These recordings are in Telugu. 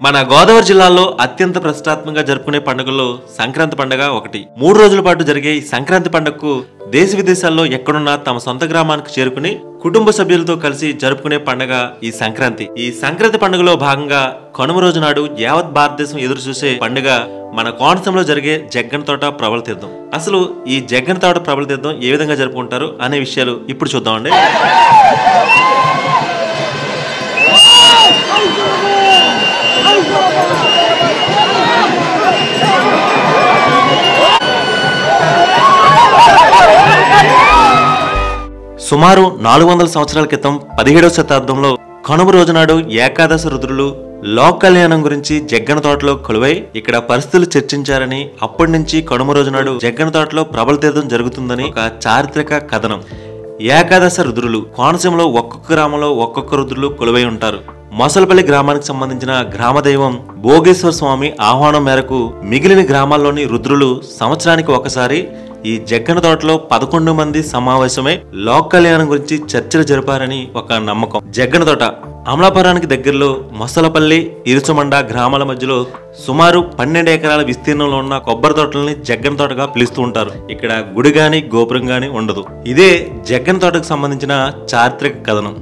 మన గోదావరి జిల్లాలో అత్యంత ప్రతిష్టాత్మకంగా జరుపుకునే పండుగల్లో సంక్రాంతి పండుగ ఒకటి. 3 రోజుల పాటు జరిగే ఈ సంక్రాంతి పండుగకు దేశ విదేశాల్లో ఎక్కడున్నా తమ సొంత గ్రామానికి చేరుకుని కుటుంబ సభ్యులతో కలిసి జరుపుకునే పండుగ ఈ సంక్రాంతి. ఈ సంక్రాంతి పండుగలో భాగంగా కనుమ రోజు నాడు యావత్ భారతదేశం ఎదురు చూసే పండుగ మన కోనసీమలో జరిగే జగ్గన తోట ప్రబల తీర్థం. అసలు ఈ జగ్గన తోట ప్రబల తీర్థం ఏ విధంగా జరుపుకుంటారు అనే విషయాలు ఇప్పుడు చూద్దామండి. సుమారు 400 సంవత్సరాల క్రితం 17వ శతాబ్దంలో కనుమ రోజునాడు ఏకాదశ రుద్రులు లోక కళ్యాణం గురించి జగ్గన తోటలో కొలువై ఇక్కడ పరిస్థితులు చర్చించారని, అప్పటి నుంచి కనుమ రోజునాడు జగ్గన తోటలో ప్రబల తీర్థం జరుగుతుందని ఒక చారిత్రక కథనం. ఏకాదశ రుద్రులు కోనసీమలో ఒక్కొక్క గ్రామంలో ఒక్కొక్క రుద్రులు కొలువై ఉంటారు. మొసలపల్లి గ్రామానికి సంబంధించిన గ్రామ దైవం భోగేశ్వర స్వామి ఆహ్వానం మేరకు మిగిలిన గ్రామాల్లోని రుద్రులు సంవత్సరానికి ఒకసారి ఈ జగ్గన తోటలో 11 మంది సమావేశమై లోక కళ్యాణం గురించి చర్చలు జరిపారని ఒక నమ్మకం. జగ్గన తోట అమలాపురానికి దగ్గరలో మొసలపల్లి, ఇరుచమండ గ్రామాల మధ్యలో సుమారు 12 ఎకరాల విస్తీర్ణంలో ఉన్న కొబ్బరి తోటలని జగ్గన తోటగా పిలుస్తూ ఉంటారు. ఇక్కడ గుడి గాని గోపురం గాని ఉండదు. ఇదే జగ్గన తోటకు సంబంధించిన చారిత్రక కథనం.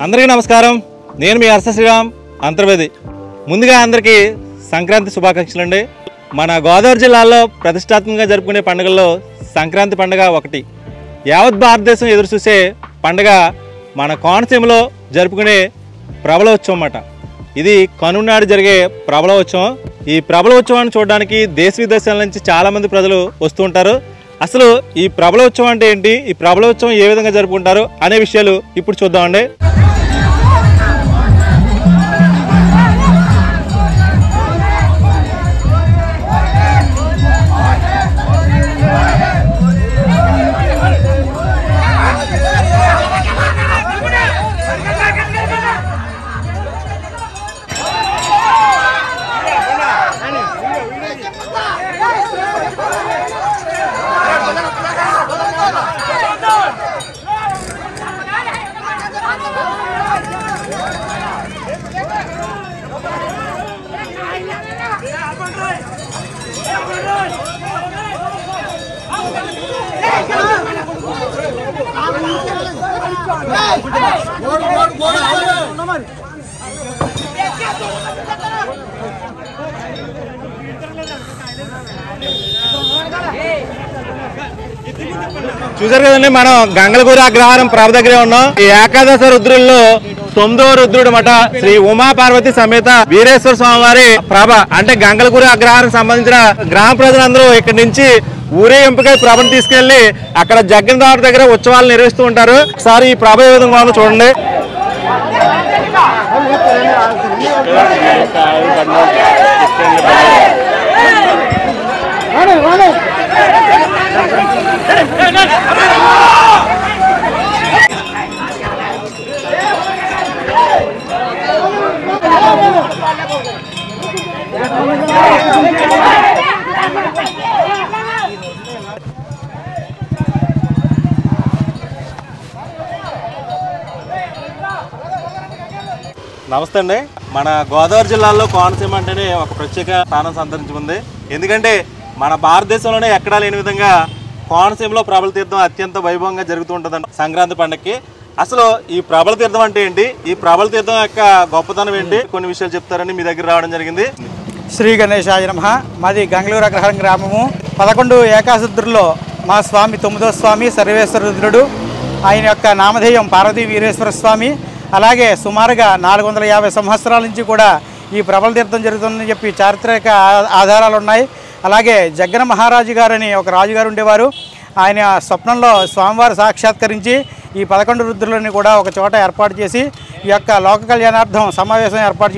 అందరికీ నమస్కారం. నేను మీ హర్ష శ్రీరామ్ అంతర్వేది. ముందుగా అందరికీ సంక్రాంతి శుభాకాంక్షలు అండి. మన గోదావరి జిల్లాలో ప్రతిష్టాత్మకంగా జరుపుకునే పండుగల్లో సంక్రాంతి పండుగ ఒకటి. యావత్ భారతదేశం ఎదురు చూసే పండుగ మన కోనసీమలో జరుపుకునే ప్రబలోత్సవం అన్నమాట. ఇది కనునాడు జరిగే ప్రబలోత్సవం. ఈ ప్రబలోత్సవాన్ని చూడడానికి దేశ విదేశాల నుంచి చాలామంది ప్రజలు వస్తూ ఉంటారు. అసలు ఈ ప్రబలోత్సవం అంటే ఏంటి, ఈ ప్రబలోత్సవం ఏ విధంగా జరుపుకుంటారు అనే విషయాలు ఇప్పుడు చూద్దామండి. చూసారు కదండి, మనం గంగలగూరు అగ్రహారం ప్రభ దగ్గరే ఉన్నాం. ఈ ఏకాదశ రుద్రుల్లో 9వ రుద్రుడు మట శ్రీ ఉమా పార్వతి సమేత వీరేశ్వర స్వామి వారి ప్రభ. అంటే గంగలగూరు అగ్రహారం సంబంధించిన గ్రామ ప్రజలందరూ ఇక్కడ నుంచి ఊరేగింపుగా ప్రభను తీసుకెళ్లి అక్కడ జగ్గన తోట దగ్గర ఉత్సవాలు నిర్వహిస్తూ ఉంటారు. ఒకసారి ఈ ప్రభ ఏ విధంగా ఉందో చూడండి. నమస్తే అండి. మన గోదావరి జిల్లాలో కోనసీమ అంటేనే ఒక ప్రత్యేక స్థానం సంతరించుకుంది. ఎందుకంటే మన భారతదేశంలోనే ఎక్కడా లేని విధంగా కోనసీమలో ప్రబల తీర్థం అత్యంత వైభవంగా జరుగుతూ ఉంటుందండి సంక్రాంతి పండుగకి. అసలు ఈ ప్రబల తీర్థం అంటే ఏంటి, ఈ ప్రబల తీర్థం యొక్క గొప్పతనం ఏంటి, కొన్ని విషయాలు చెప్తారని మీ దగ్గర రావడం జరిగింది. శ్రీ గణేశాయ నమః. మాది గంగలూరు అగ్రహారం గ్రామము. 11 ఏకాశుద్రుల్లో మా స్వామి 9వ స్వామి సర్వేశ్వర రుద్రుడు. ఆయన యొక్క నామధేయం పార్వతీ వీరేశ్వర స్వామి. అలాగే సుమారుగా 450 సంవత్సరాల నుంచి కూడా ఈ ప్రబల తీర్థం జరుగుతుందని చెప్పి చారిత్రక ఆధారాలు ఉన్నాయి. అలాగే జగ్గన మహారాజు గారని ఒక రాజుగారు ఉండేవారు. ఆయన స్వప్నంలో స్వామివారు సాక్షాత్కరించి ఈ 11 రుద్రులని కూడా ఒక చోట ఏర్పాటు చేసి ఈ యొక్క లోక కళ్యాణార్థం సమావేశం ఏర్పాటు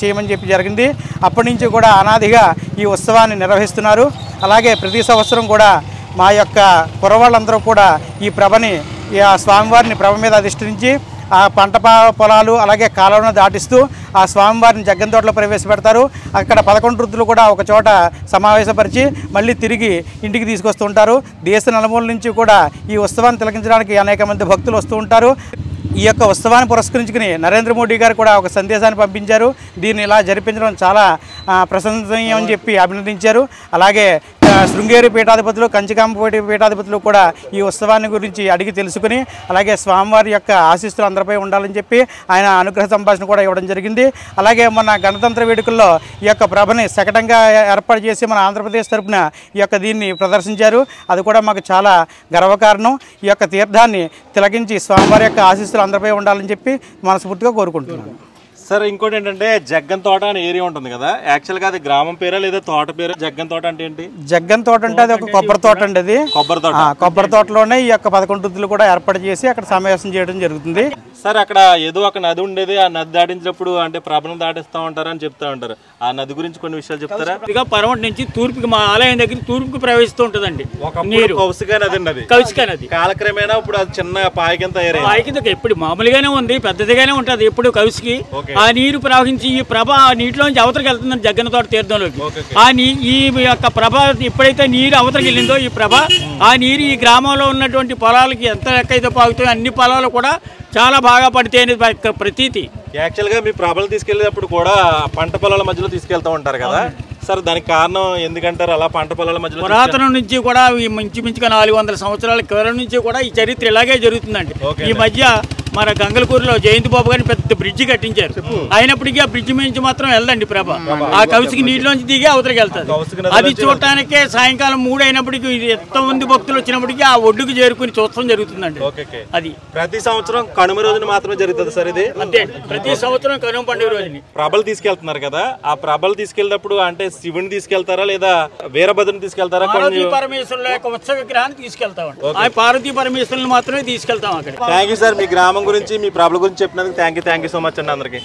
చేయమని చెప్పి జరిగింది. అప్పటి నుంచి కూడా అనాదిగా ఈ ఉత్సవాన్ని నిర్వహిస్తున్నారు. అలాగే ప్రతి సంవత్సరం కూడా మా యొక్క కుర్రవాళ్ళందరూ కూడా ఈ ప్రభని స్వామివారిని ప్రభ మీద అధిష్ఠించి ఆ పంట పొలాలు అలాగే కాలువను దాటిస్తూ ఆ స్వామివారిని జగ్గం తోటలో ప్రవేశపెడతారు. అక్కడ 11 రుద్రులు కూడా ఒక చోట సమావేశపరిచి మళ్ళీ తిరిగి ఇంటికి తీసుకొస్తుంటారు. దేశ నలుమూల నుంచి కూడా ఈ ఉత్సవాన్ని తిలకించడానికి అనేక మంది భక్తులు వస్తూ ఉంటారు. ఈ యొక్క ఉత్సవాన్ని పురస్కరించుకుని నరేంద్ర మోడీ గారు కూడా ఒక సందేశాన్ని పంపించారు. దీన్ని ఇలా జరిపించడం చాలా ప్రశంసనీయం అని చెప్పి అభినందించారు. అలాగే శృంగేరి పీఠాధిపతులు, కంచికాంబ పీఠాధిపతులు కూడా ఈ ఉత్సవాన్ని గురించి అడిగి తెలుసుకుని అలాగే స్వామివారి యొక్క ఆశీస్సులు అందరిపై ఉండాలని చెప్పి ఆయన అనుగ్రహ సంభాషణ కూడా ఇవ్వడం జరిగింది. అలాగే మన గణతంత్ర వేడుకల్లో ఈ యొక్క ప్రభని శకటంగా ఏర్పాటు చేసి మన ఆంధ్రప్రదేశ్ తరఫున ఈ యొక్క దీన్ని ప్రదర్శించారు. అది కూడా మాకు చాలా గర్వకారణం. ఈ యొక్క తీర్థాన్ని తిలకించి స్వామివారి యొక్క ఆశీస్సులు అందరిపై ఉండాలని చెప్పి మనస్ఫూర్తిగా కోరుకుంటున్నాను. సార్ ఇంకోటి ఏంటంటే జగ్గం తోట అనే ఏరియా ఉంటుంది కదా, యాక్చువల్గా అది గ్రామం పేరా లేదా తోట పేరు? జగ్గం తోట అంటే ఏంటి? జగ్గం తోట అంటే అది ఒక కొబ్బరి తోట అండి. అది కొబ్బరి తోటలోనే ఈ యొక్క 11 రుద్రులు కూడా ఏర్పాటు చేసి అక్కడ సమావేశం చేయడం జరుగుతుంది. సార్ అక్కడ ఏదో ఒక నది ఉండేది, ఆ నది దాటించినప్పుడు అంటే ప్రాబ్లం దాటిస్తూ ఉంటారు అని చెప్తా ఉంటారు. ఆ నది గురించి కొన్ని విషయాలు చెప్తారా? పరమటి నుంచి తూర్పుకి మా ఆలయం దగ్గర తూర్పుకి ప్రవేశిస్తూ ఉంటుందండి నీరు. కౌశికా నది నది కౌశికా నది కాలక్రమేణా ఇప్పుడు అది చిన్న పాయ కింద తయారైంది. పాయ కింద ఎప్పుడు మామూలుగానే ఉంది, పెద్దదిగానే ఉంటుంది ఎప్పుడు కౌశికి. ఆ నీరు ప్రవహించి ఈ ప్రభ నీటిలోంచి అవతలకి వెళ్తుందండి జగ్గన తోట తీర్థంలోకి. ఈ యొక్క ప్రభ ఎప్పుడైతే నీరు అవతలకి వెళ్ళిందో ఈ ప్రభ ఆ నీరు ఈ గ్రామంలో ఉన్నటువంటి పొలాలకి ఎంత లెక్కైతే పాగుతాయో అన్ని పొలాలు కూడా చాలా బాగా పడితే ప్రతీతి. యాక్చువల్గా మీ ప్రభలు తీసుకెళ్ళేటప్పుడు కూడా పంట పొలాల మధ్యలో తీసుకెళ్తూ ఉంటారు కదా సార్, దానికి కారణం ఎందుకంటారు? అలా పంట పొలాల మధ్యలో పురాతనం నుంచి కూడా ఇంచుమించుగా 400 సంవత్సరాల క్రితం నుంచి కూడా ఈ చరిత్ర ఇలాగే జరుగుతుందండి. ఈ మధ్య మన గంగలకూరులో జయంతి బాబు గారిని పెద్ద బ్రిడ్జి కట్టించారు. అయినప్పటికీ ఆ బ్రిడ్జి నుంచి మాత్రం వెళ్ళదండి ప్రభ. ఆ కౌశికి నీటిలోంచి దిగి అవతలకి వెళ్తుంది. అది చూడటానికే సాయంకాలం 3 అయినప్పటికీ ఎంతమంది భక్తులు వచ్చినప్పటికీ ఆ ఒడ్డుకు చేరుకుని చూడటం జరుగుతుందండి. అది ప్రతి సంవత్సరం కనుమ రోజున మాత్రమే జరుగుతుంది సార్ ఇది? అంతే, ప్రతి సంవత్సరం కనుమ పండుగ రోజుని ప్రభలు తీసుకెళ్తున్నారు కదా, ఆ ప్రభలు తీసుకెళ్ళినప్పుడు అంటే శివుని తీసుకెళ్తారా లేదా వీరభద్రుని తీసుకెళ్తారా? పార్వతీ పరమేశ్వరుల యొక్క ఉత్సవ విగ్రహాన్ని తీసుకెళ్తామండి. ఆ పార్వతీ పరమేశ్వరుని మాత్రమే తీసుకెళ్తాం అక్కడ. థ్యాంక్ యూ సార్, మీ గ్రామం గురించి మీ ప్రాబ్లం గురించి చెప్పినందుకు థ్యాంక్ యూ సో మచ్ అండి అందరికి.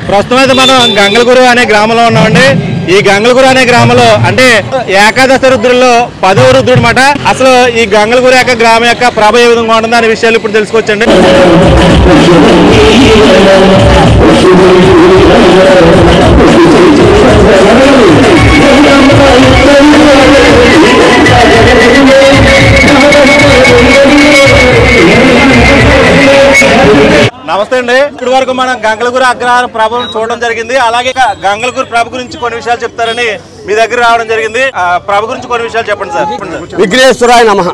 ప్రస్తుతం అయితే మనం గంగలగురు అనే గ్రామంలో ఉన్నామండి. ఈ గంగలగురు అనే గ్రామంలో అంటే ఏకాదశ రుద్రుల్లో 10వ రుద్రుడు అనమాట. అసలు ఈ గంగలగురు యొక్క గ్రామం యొక్క ప్రభ ఏ విధంగా ఉంటుంది అనే విషయాలు ఇప్పుడు తెలుసుకోవచ్చండి. నమస్తే అండి. ఇప్పటి వరకు మనం గంగలగురు అగ్రహారం ప్రభను చూడడం జరిగింది. అలాగే గంగలగురు ప్రభ గురించి కొన్ని విషయాలు చెప్తారని మీ దగ్గర రావడం జరిగింది. ప్రభ గురించి కొన్ని విషయాలు చెప్పండి సార్. విఘ్నేశ్వరాయ నమః.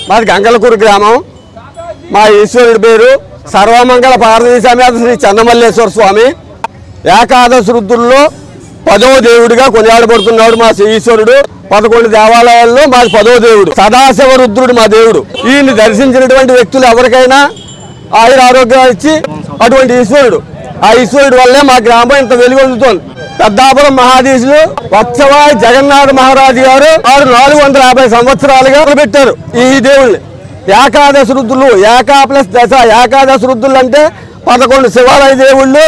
మాది గంగలకూరు గ్రామం. మా ఈశ్వరుడి పేరు సర్వమంగళ పార్వతీ సమేత శ్రీ చన్నమల్లేశ్వర స్వామి. ఏకాదశ రుద్రుల్లో 10వ దేవుడిగా కొనియాడబడుతున్నాడు మా ఈశ్వరుడు. 11 దేవాలయాల్లో మాది 10వ దేవుడు. సదాశివ రుద్రుడు మా దేవుడు. ఈయన్ని దర్శించినటువంటి వ్యక్తులు ఎవరికైనా ఆయుర ఆరోగ్యాలు ఇచ్చి అటువంటి ఈశ్వరుడు ఆ ఈశ్వరుడి వల్లే మా గ్రామం ఇంత వెలుగొందుతోంది. పెద్దాపురం మహాధీశులు వత్సవాయి జగన్నాథ మహారాజు గారు 450 సంవత్సరాలుగా పెట్టారు ఈ దేవుళ్ళని. ఏకాదశ రుద్రులు, ఏకా+10 ఏకాదశ రుద్రులు అంటే 11 శివాలయ దేవుళ్ళు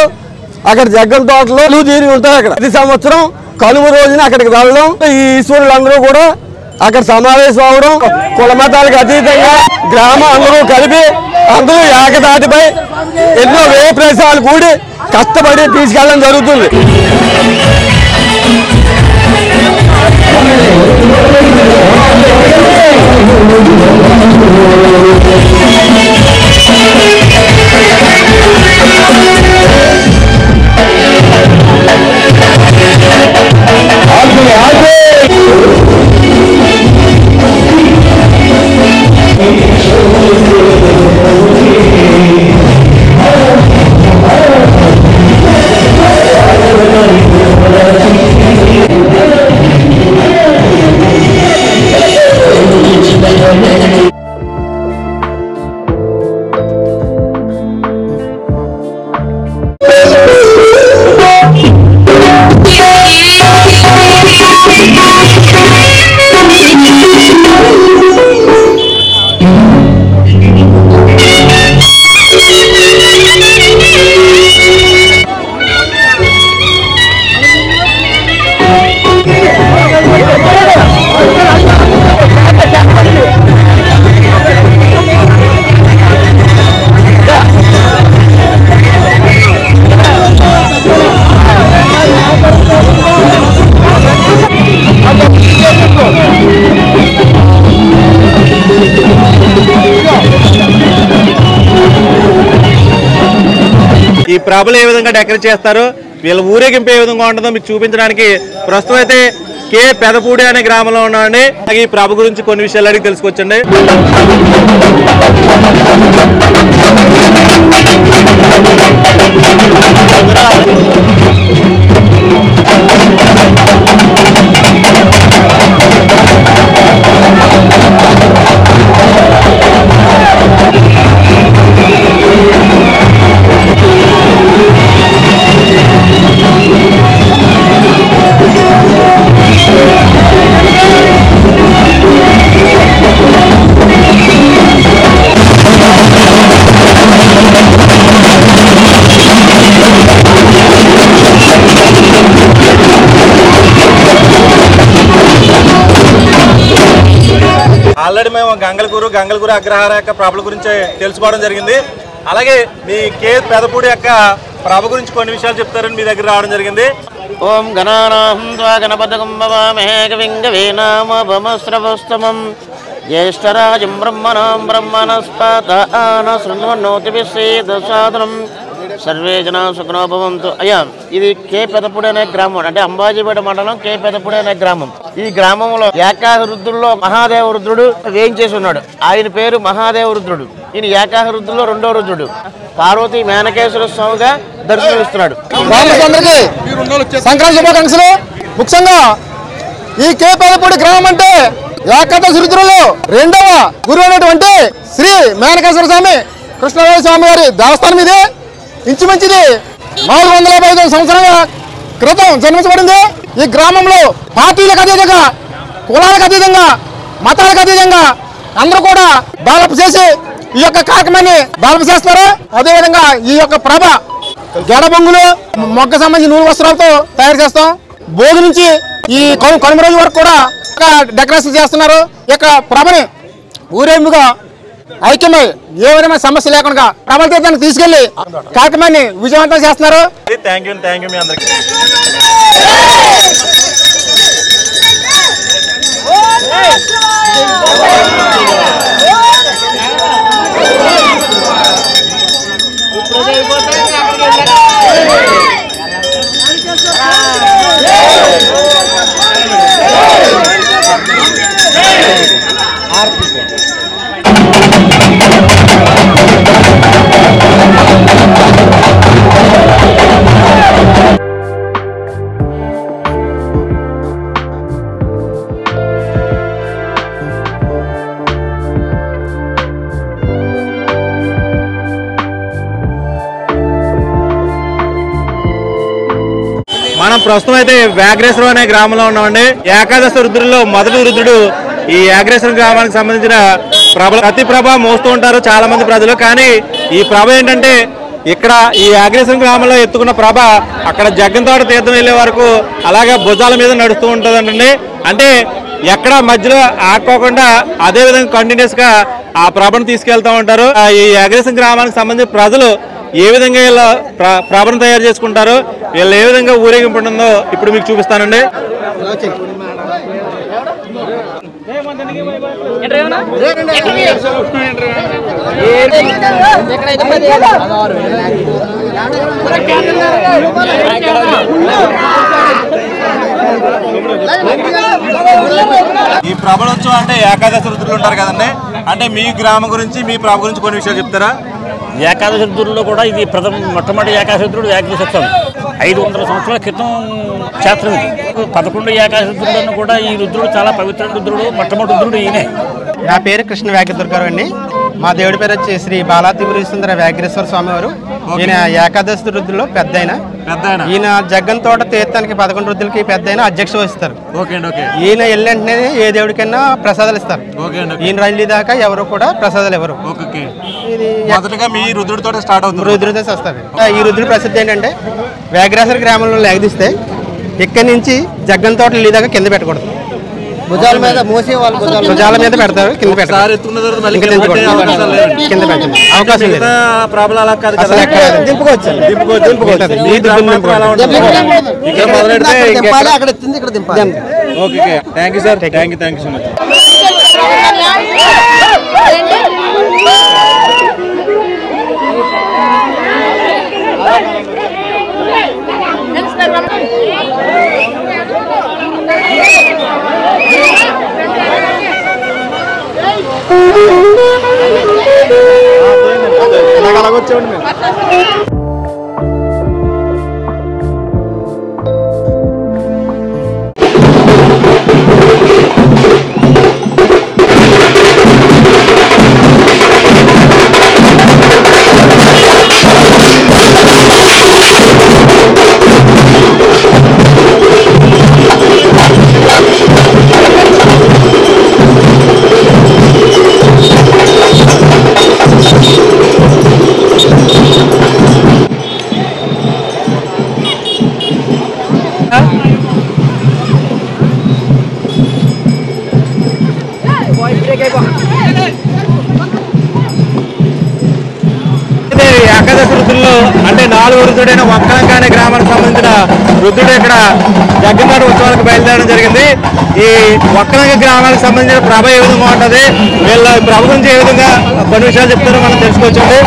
అక్కడ జగ్గం తోటలో తీరి ఉంటాయి. అక్కడ ప్రతి సంవత్సరం కనుమ రోజున అక్కడికి వెళ్ళడం, ఈ ఈశ్వరులందరూ కూడా అక్కడ సమావేశం అవడం, కుల మతాలకు అతీతంగా గ్రామం అందరూ కలిపి అందరూ ఏకతాటిపై ఎన్నో వ్యయ ప్రదేశాలు కూడి కష్టపడి తీసుకెళ్ళడం జరుగుతుంది. ఈ ప్రభలు ఏ విధంగా డెకరేట్ చేస్తారో, వీళ్ళ ఊరేగింపు ఏ విధంగా ఉంటుందో మీకు చూపించడానికి ప్రస్తుతం అయితే కే పెదపూడి అనే గ్రామంలో ఉన్నామండి. ఈ ప్రభ గురించి కొన్ని విషయాలు అడిగి తెలుసుకోవచ్చండి. ఆల్రెడీ మేము గంగలకూరు అగ్రహార యొక్క ప్రభల గురించి తెలుసుకోవడం జరిగింది. అలాగే మీ కే పెదపూడి యొక్క ప్రభ గురించి కొన్ని విషయాలు చెప్తారని మీ దగ్గర రావడం జరిగింది. ఓం గణానాహం త్వా గణపతిం భవామహే కవిం కవీనాముపమస్రవస్తమం జ్యేష్ఠరాజం బ్రహ్మణస్పత శృణ్వన్నోతిభిः సేదసాదనం సర్వే జనా సుఖినో భవంతు. అయ్యా, ఇది కే పెదపూడి అనే గ్రామం, అంటే అంబాజీపేట మండలం కే పెదపూడి అనే గ్రామం. ఈ గ్రామంలో ఏకాదశ రుద్రుల్లో మహాదేవ రుద్రుడు వేయించేసి ఉన్నాడు. ఆయన పేరు మహాదేవ రుద్రుడు. ఈయన ఏకాదశ రుద్రుల్లో 2వ రుద్రుడు. పార్వతీ మేనకేశ్వర స్వామిగా దర్శనమిస్తున్నాడు. అందరికీ సంక్రాంతి శుభాకాంక్షలు. ముఖ్యంగా ఈ కే పెదపూడి గ్రామం అంటే ఏకాదశ రుద్రుల్లో 2వ గురువు అయినటువంటి శ్రీ మేనకేశ్వర స్వామి కృష్ణరాజ స్వామి గారి దేవస్థానం ఇది. ఇంచుమించుది 455 సంవత్సరాల క్రితం జన్మించబడింది. ఈ గ్రామంలో పార్టీలకు అతీతంగా, కులాలకు అతీతంగా, మతాలకు అతీతంగా అందరూ కూడా డెవలప్ చేసి ఈ యొక్క కార్యక్రమాన్ని డెవలప్ చేస్తారు. అదేవిధంగా ఈ యొక్క ప్రభ గెడబొంగులు మొగ్గ సంబంధించి నూనె వస్త్రాలతో తయారు చేస్తాం. భోగి నుంచి ఈ కనుమ రోజు వరకు కూడా డెకరేషన్ చేస్తున్నారు. ఈ యొక్క ప్రభని ఊరేంపుగా ఐక్యమై ఏ విధమైన సమస్య లేకుండా ప్రభల తీర్థానికి తీసుకెళ్లి కార్యక్రమాన్ని విజయవంతం చేస్తున్నారు. థ్యాంక్ యూ మీ అందరికీ. మనం ప్రస్తుతం అయితే వ్యాఘ్రేశ్వరం అనే గ్రామంలో ఉన్నామండి. ఏకాదశి రుద్రుల్లో మొదటి రుద్రుడు ఈ వ్యాఘ్రేశ్వరం గ్రామానికి సంబంధించిన ప్రతి ప్రభ మోస్తూ ఉంటారు చాలా మంది ప్రజలు. కానీ ఈ ప్రభ ఏంటంటే ఇక్కడ ఈ వ్యాఘ్రేశ్వరం గ్రామంలో ఎత్తుకున్న ప్రభ అక్కడ జగ్గంతోట తీర్థం వెళ్ళే వరకు అలాగే భుజాల మీద నడుస్తూ ఉంటుందండి. అంటే ఎక్కడ మధ్యలో ఆడుకోకుండా అదే విధంగా కంటిన్యూస్ గా ఆ ప్రభను తీసుకెళ్తూ ఉంటారు. ఈ వ్యాఘ్రేశ్వరం గ్రామానికి సంబంధించిన ప్రజలు ఏ విధంగా వీళ్ళ ప్రభను తయారు చేసుకుంటారో, వీళ్ళు ఏ విధంగా ఊరేగింపు ఉంటుందో ఇప్పుడు మీకు చూపిస్తానండి. ఈ ప్రభలోత్సవం అంటే ఏకాదశి రుద్రులు ఉంటారు కదండి, అంటే మీ గ్రామం గురించి మీ ప్రభ గురించి కొన్ని విషయాలు చెప్తారా? ఏకాదశి రుద్రుల్లో కూడా ఇది మొట్టమొదటి ఏకాదశి రుద్రుడు వ్యాఘ్రేశ్వరం 500 సంవత్సరాల క్రితం క్షేత్రం ఇది. 11 ఏకాదశి రుద్రులను కూడా ఈ రుద్రుడు చాలా పవిత్ర రుద్రుడు, మొట్టమొదటి రుద్రుడు ఈయనే. నా పేరు కృష్ణ వ్యాఘ్రదుర్గారావు అండి. మా దేవుడి పేరు వచ్చి శ్రీ బాలాత్రిపుర సుందర వ్యాఘ్రేశ్వర స్వామి వారు. ఈయన ఏకాదశి రుద్రుల్లో పెద్ద ఈయన జగ్గంతోట తీర్థానికి 11 రుద్రులకి పెద్ద అధ్యక్ష వహిస్తారు. ఈయన వెళ్ళంటనే ఏ దేవుడికైనా ప్రసాదాలు ఇస్తారు. ఈయన రండి దాకా ఎవరు కూడా ప్రసాదాలు ఇవ్వరు. ఇది మీ రుద్రుడితో స్టార్ట్ అవుతుంది. రుద్రుడితో వస్తారు. ఈ రుద్రుడి ప్రసిద్ధి ఏంటంటే వ్యాఘ్రేశ్వర గ్రామంలో లేగదీస్తే ఇక్కడి నుంచి జగ్గంతోట వెళ్ళి దాకా కింద పెట్టకూడదు. భుజాల మీద మోసే వాళ్ళు భుజాల మీద పెడతారు, కింద పెడతారు. కింద పెట్టండి అవకాశం లేదు. దింపుకోవచ్చు. Okay, thank you sir. Thank you so much. అలాగొచ్చేవాడి మేము. ఏకాదశి రుద్రుల్లో అంటే 4వ రుద్రుడైన వక్కలంక అనే గ్రామానికి సంబంధించిన రుద్రుడు ఇక్కడ జగ్గంతోట ఉత్సవాలకు బయలుదేరడం జరిగింది. ఈ వక్కలంక గ్రామానికి సంబంధించిన ప్రభ ఏ విధంగా ఉంటుంది, వీళ్ళ ప్రభ గురించి ఏ విధంగా కొన్ని విషయాలు చెప్తారో మనం తెలుసుకోవచ్చండి.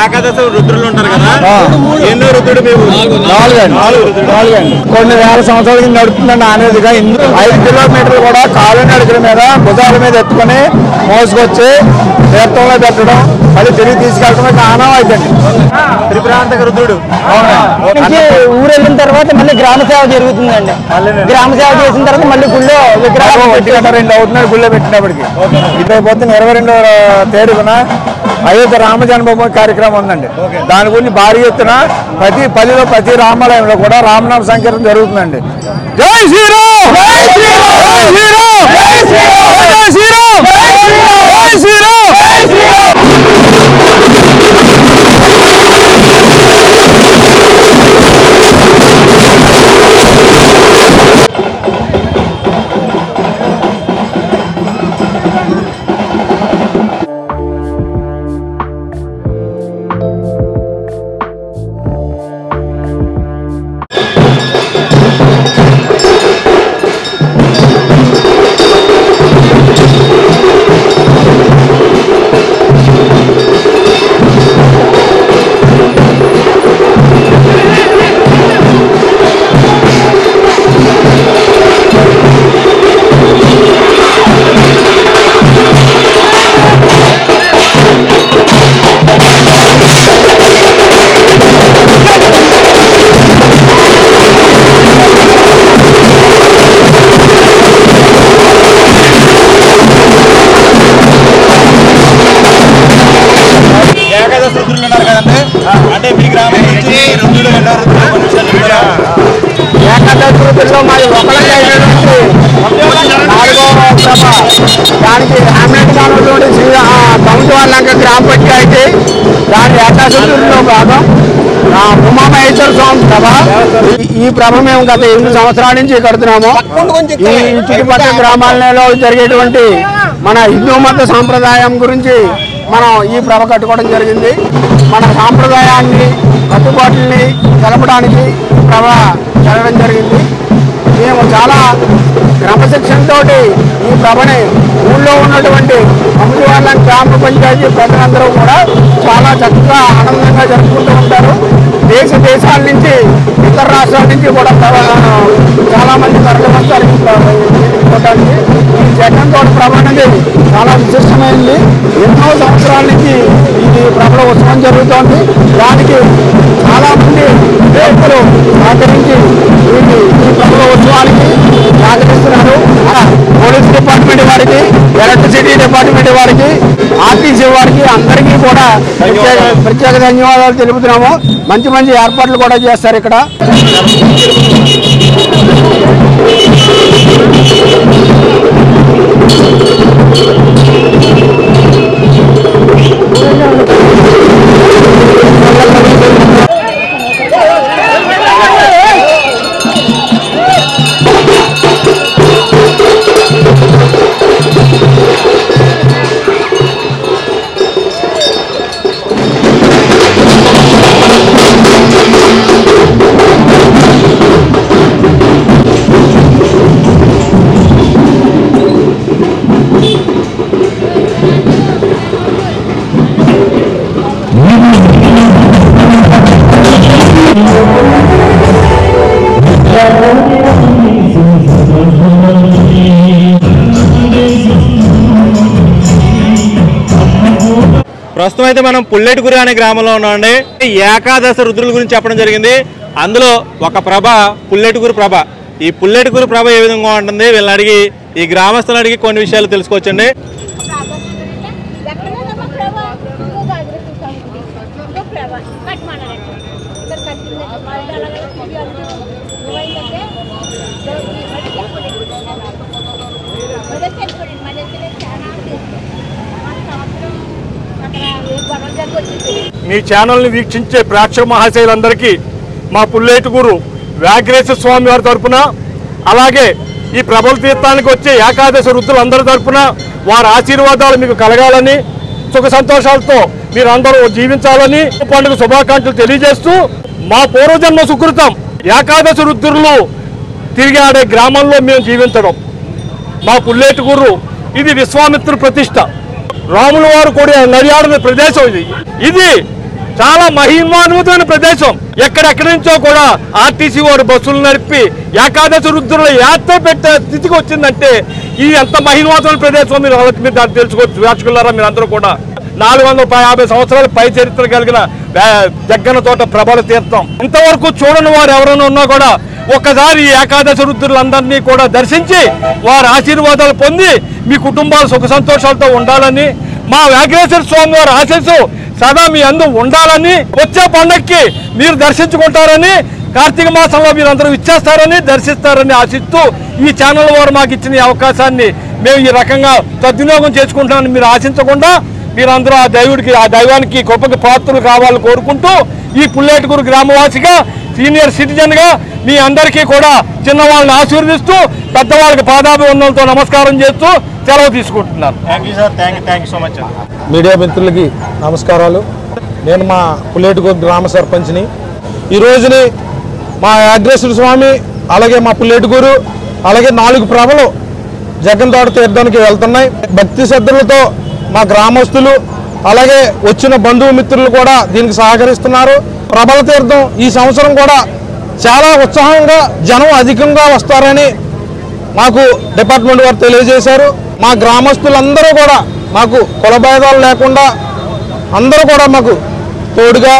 ఏకాదశి రుద్రులు ఉంటారు కదా, ఎన్నో రుద్రుడు మేము? 4 అండి. కొన్ని వేల సంవత్సరాల కింద నడుపుతుందండి అనేదిగా. 5 కిలోమీటర్లు కూడా కాలు నడుకుల మీద భుజాల మీద ఎత్తుకొని మోసుకొచ్చి తీర్థంలో పెట్టడం, మళ్ళీ తిరిగి తీసుకెళ్ళడం ఆనవాయితీ అండి. త్రిపురాంతక రుద్రుడు. ఊరు వెళ్ళిన తర్వాత మళ్ళీ గ్రామ సేవ జరుగుతుందండి. గ్రామ సేవ చేసిన తర్వాత మళ్ళీ గుళ్ళో విగ్రహం 1:02 అవుతున్నాడు గుళ్ళో పెట్టినప్పటికి. ఇదైపోతే 22వ తేదీన అయోధ్య రామ జన్మభూమి కార్యక్రమం ఉందండి. దాని గురించి భారీ ఎత్తున ప్రతి పల్లిలో ప్రతి రామాలయంలో కూడా రామనామ సంకీర్తన జరుగుతుందండి. జై శ్రీరామ్, జై శ్రీరామ్, జై శ్రీరామ్, జై శ్రీరామ్, జై శ్రీరామ్, జై శ్రీరామ్, జై శ్రీరామ్. అంటే మీ గ్రామం నుంచి రుద్రుడు ఎన్నో రుద్రులు? ఏకాదశి రుద్రుల్లో మాది ఒకళ్ళకి అయినటువంటి 4వ సభ. దానికి రామేటగా ఉన్నటువంటి శ్రీ కౌంటవాళ్ళంక గ్రామ పంచాయతీ దాని ఏకాదశి రుద్రుల్లో భాగం ఉమామహేశ్వర స్వామి ప్రభ. ఈ ప్రభ మేము గత 8 సంవత్సరాల నుంచి కడుతున్నాము. ఈ చుట్టుపక్కల గ్రామాలలో జరిగేటువంటి మన హిందూ మత సాంప్రదాయం గురించి మనం ఈ ప్రభ కట్టుకోవడం జరిగింది. మన సాంప్రదాయాన్ని కట్టుబాట్లని తెలపడానికి ఈ ప్రభ జరగడం జరిగింది. మేము చాలా క్రమశిక్షణతో ఈ ప్రభని ఊళ్ళో ఉన్నటువంటి అమృతవాళ్ళ గ్రామ పంచాయతీ ప్రజలందరూ కూడా చాలా చక్కగా ఆనందంగా జరుపుకుంటూ ఉంటారు. దేశాల నుంచి ఇతర రాష్ట్రాల నుంచి కూడా చాలామంది తరలి వస్తారు చూడడానికి. ఈ జగన్తోటి ప్రభ అనేది చాలా విశిష్టమైనది. ఎన్నో సంవత్సరాల నుంచి ఇది ప్రభల ఉత్సవం జరుగుతోంది. దానికి చాలామంది వ్యక్తులు సహకరించి ఈ ప్రభల ఉత్సవానికి సహకరిస్తున్నారు. పోలీస్ డిపార్ట్మెంట్ వారికి, ఎలక్ట్రిసిటీ డిపార్ట్మెంట్ వారికి, ఆర్టీసీ వారికి అందరికీ కూడా ప్రత్యేక ధన్యవాదాలు తెలుపుతున్నాము. మంచి మంచి ఏర్పాట్లు కూడా చేస్తారు ఇక్కడ. ప్రస్తుతం అయితే మనం పుల్లెటిగురి అనే గ్రామంలో ఉన్నామండి. ఏకాదశి రుద్రుల గురించి చెప్పడం జరిగింది. అందులో ఒక ప్రభ పుల్లెటిగురి ప్రభ. ఈ పుల్లెటిగురి ప్రభ ఏ విధంగా ఉంటుంది వీళ్ళని అడిగి, ఈ గ్రామస్తులను అడిగి కొన్ని విషయాలు తెలుసుకోవచ్చండి. మీ ఛానల్ని వీక్షించే ప్రేక్షక మహాశయులందరికీ మా పుల్లేటిగురు వ్యాఘ్రేశ్వర స్వామి వారి తరఫున, అలాగే ఈ ప్రబల తీర్థానికి వచ్చే ఏకాదశి రుద్రులందరి తరఫున వారి ఆశీర్వాదాలు మీకు కలగాలని, సుఖ సంతోషాలతో మీరందరూ జీవించాలని పండుగ శుభాకాంక్షలు తెలియజేస్తూ, మా పూర్వజన్మ సుకృతం ఏకాదశి రుద్రులు తిరిగి ఆడే గ్రామంలో మేము జీవించడం. మా పుల్లేటిగురు ఇది విశ్వామిత్రుడి ప్రతిష్ట. రాముల వారు కూడా నడియాడిన ప్రదేశం ఇది. చాలా మహిమాన్వితమైన ప్రదేశం. ఎక్కడెక్కడి నుంచో కూడా ఆర్టీసీ వారు బస్సులు నడిపి ఏకాదశి రుద్రుల యాత్ర పెట్టే స్థితికి వచ్చిందంటే ఈ ఎంత మహిమాన్వితమైన ప్రదేశం మీరు దాన్ని తెలుసుకోవచ్చు. వ్యాచుకులారా మీరు అందరూ కూడా 450 సంవత్సరాల పై చరిత్ర కలిగిన జగ్గన్న తోట ప్రబల తీర్థం. ఇంతవరకు చూడని వారు ఎవరైనా ఉన్నా కూడా ఒక్కసారి ఈ ఏకాదశి రుద్రులందరినీ కూడా దర్శించి వారి ఆశీర్వాదాలు పొంది మీ కుటుంబాలు సుఖ సంతోషాలతో ఉండాలని, మా వెంకటేశ్వర స్వామి వారి ఆశీస్సు సదా మీ అందు ఉండాలని, వచ్చే పండక్కి మీరు దర్శించుకుంటారని, కార్తీక మాసంలో మీరందరూ ఇచ్చేస్తారని దర్శిస్తారని ఆశిస్తూ ఈ ఛానల్ వారు మాకు ఇచ్చిన ఈ అవకాశాన్ని మేము ఈ రకంగా సద్వినియోగం చేసుకుంటామని మీరు ఆశించకుండా మీరందరూ ఆ దైవానికి గొప్పకి పాత్రలు కావాలని కోరుకుంటూ ఈ పుల్లేటుకూరు గ్రామవాసిగా సీనియర్ సిటిజన్గా మీ అందరికీ కూడా చిన్నవాళ్ళని ఆశీర్వదిస్తూ పెద్దవాళ్ళకి పాదాభివందనలతో నమస్కారం చేస్తూ సెలవు తీసుకుంటున్నాను. Thank you sir. Thank you so much. Media మిత్రులకి నమస్కారాలు. నేను మా పుల్లేటుకూరు గ్రామ సర్పంచ్ని. ఈ రోజుని మా వెంకటేశ్వర స్వామి అలాగే మా పుల్లేటుకూరు అలాగే 4 ప్రభలు జగ్గన్న తోట తీర్థానికి వెళ్తున్నాయి. భక్తి శ్రద్ధలతో మా గ్రామస్తులు అలాగే వచ్చిన బంధుమిత్రులు కూడా దీనికి సహకరిస్తున్నారు. ప్రభల తీర్థం ఈ సంవత్సరం కూడా చాలా ఉత్సాహంగా జనం అధికంగా వస్తారని మాకు డిపార్ట్మెంట్ వారు తెలియజేశారు. మా గ్రామస్తులందరూ కూడా మాకు కులభేదాలు లేకుండా అందరూ కూడా మాకు తోడుగా